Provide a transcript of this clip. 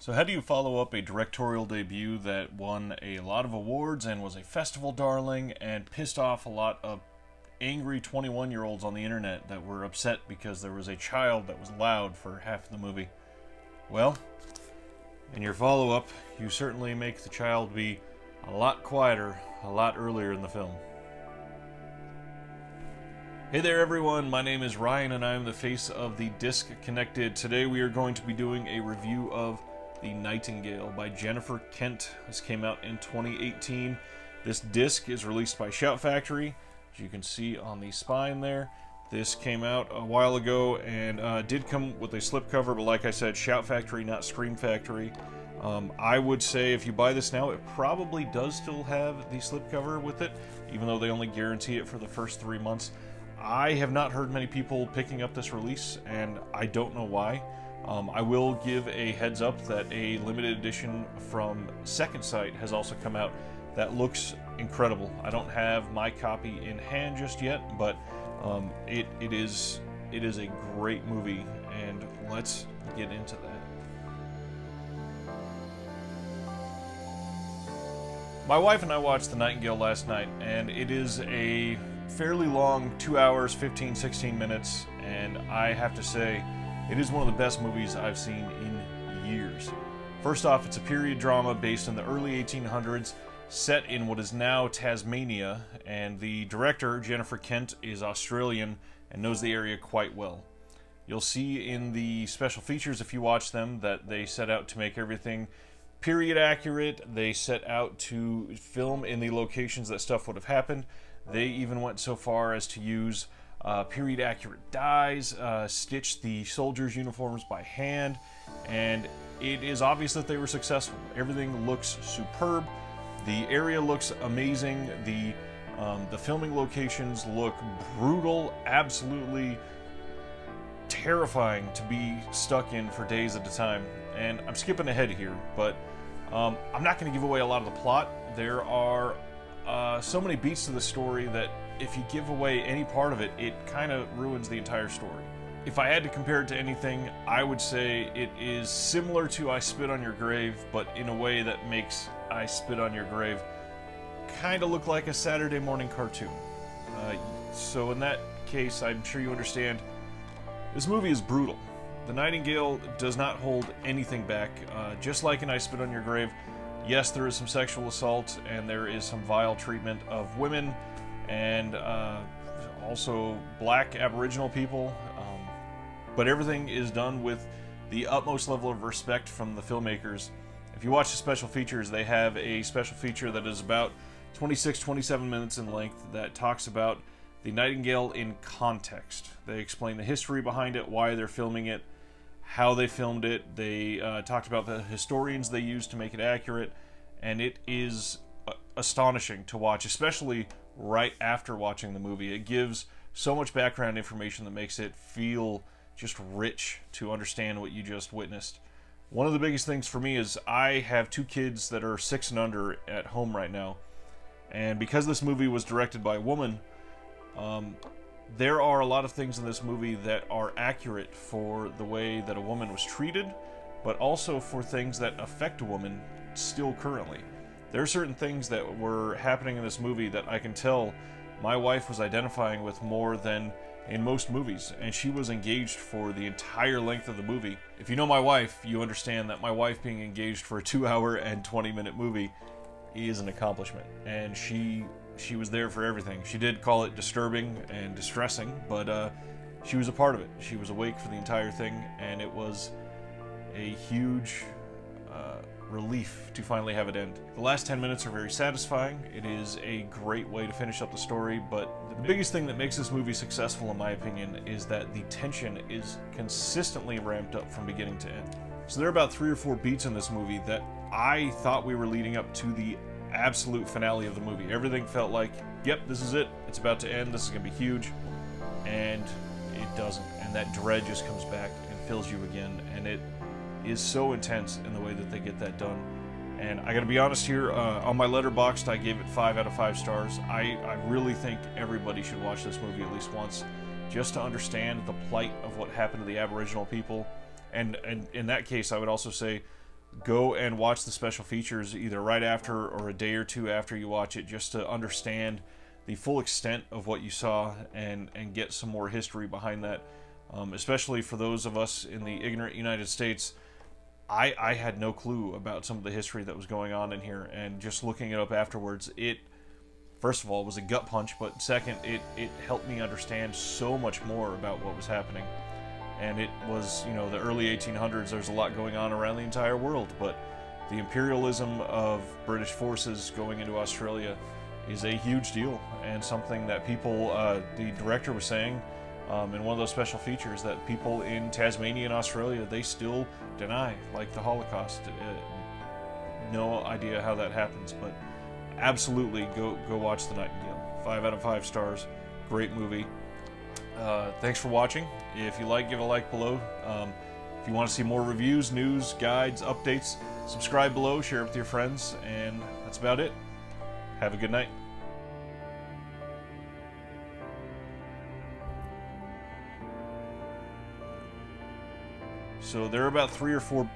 So how do you follow up a directorial debut that won a lot of awards and was a festival darling and pissed off a lot of angry 21-year-olds on the internet that were upset because there was a child that was loud for half of the movie? Well, in your follow-up, you certainly make the child be a lot quieter a lot earlier in the film. Hey there everyone, my name is Ryan and I am the face of the Disc Connected. Today we are going to be doing a review of The Nightingale by Jennifer Kent. This came out in 2018. This disc is released by Shout Factory, as you can see on the spine there. This came out a while ago and did come with a slipcover, but like I said, Shout Factory, not Scream Factory. I would say if you buy this now, it probably does still have the slipcover with it, even though they only guarantee it for the first 3 months. I have not heard many people picking up this release, and I don't know why. I will give a heads up that a limited edition from Second Sight has also come out that looks incredible. I don't have my copy in hand just yet, but it is a great movie, and let's get into that. My wife and I watched The Nightingale last night, and it is a fairly long 2 hours, 15-16 minutes, and I have to say, it is one of the best movies I've seen in years. First off, it's a period drama based in the early 1800s, set in what is now Tasmania, and the director, Jennifer Kent, is Australian and knows the area quite well. You'll see in the special features, if you watch them, that they set out to make everything period accurate. They set out to film in the locations that stuff would have happened. They even went so far as to use period accurate dyes, stitch the soldiers' uniforms by hand, and it is obvious that they were successful. Everything looks superb. The area looks amazing. The filming locations look brutal, absolutely terrifying to be stuck in for days at a time. And I'm skipping ahead here, but I'm not going to give away a lot of the plot. There are so many beats to the story that if you give away any part of it, it kind of ruins the entire story. If I had to compare it to anything, I would say it is similar to I Spit on Your Grave, but in a way that makes I Spit on Your Grave kind of look like a Saturday morning cartoon. So in that case, I'm sure you understand, this movie is brutal. The Nightingale does not hold anything back. Just like in I Spit on Your Grave, yes, there is some sexual assault and there is some vile treatment of women and also black Aboriginal people, but everything is done with the utmost level of respect from the filmmakers. If you watch the special features, they have a special feature that is about 26-27 minutes in length that talks about the Nightingale in context. They explain the history behind it, why they're filming it, how they filmed it. They talked about the historians they used to make it accurate, and it is astonishing to watch, especially right after watching the movie. It gives so much background information that makes it feel just rich to understand what you just witnessed. One of the biggest things for me is I have 2 kids that are 6 and under at home right now, and because this movie was directed by a woman, there are a lot of things in this movie that are accurate for the way that a woman was treated, but also for things that affect a woman still currently. There are certain things that were happening in this movie that I can tell my wife was identifying with more than in most movies, and she was engaged for the entire length of the movie. If you know my wife, you understand that my wife being engaged for a 2-hour and 20-minute movie is an accomplishment, and she was there for everything. She did call it disturbing and distressing, but she was a part of it. She was awake for the entire thing, and it was a huge relief to finally have it end. The last 10 minutes are very satisfying. It is a great way to finish up the story, but the biggest thing that makes this movie successful, in my opinion, is that the tension is consistently ramped up from beginning to end. So there are about 3 or 4 beats in this movie that I thought we were leading up to the absolute finale of the movie. Everything felt like, yep, this is it. It's about to end. This is going to be huge. And it doesn't. And that dread just comes back and fills you again. And it is so intense in the way that they get that done. And I gotta be honest here, on my Letterboxd, I gave it 5 out of 5 stars. I really think everybody should watch this movie at least once, just to understand the plight of what happened to the Aboriginal people. And in that case, I would also say go and watch the special features either right after or a day or two after you watch it, just to understand the full extent of what you saw and get some more history behind that. Especially for those of us in the ignorant United States, I had no clue about some of the history that was going on in here, and just looking it up afterwards, it, first of all, was a gut punch, but second, it helped me understand so much more about what was happening. And it was, you know, the early 1800s, there's a lot going on around the entire world, but the imperialism of British forces going into Australia is a huge deal, and something that people, the director was saying in one of those special features, that people in Tasmania and Australia, they still deny, like, the Holocaust. No idea how that happens, but absolutely go watch The Nightingale. 5 out of 5 stars. Great movie. Thanks for watching. If you like, give a like below. If you want to see more reviews, news, guides, updates, subscribe below, share it with your friends, and that's about it. Have a good night. So there are about 3 or 4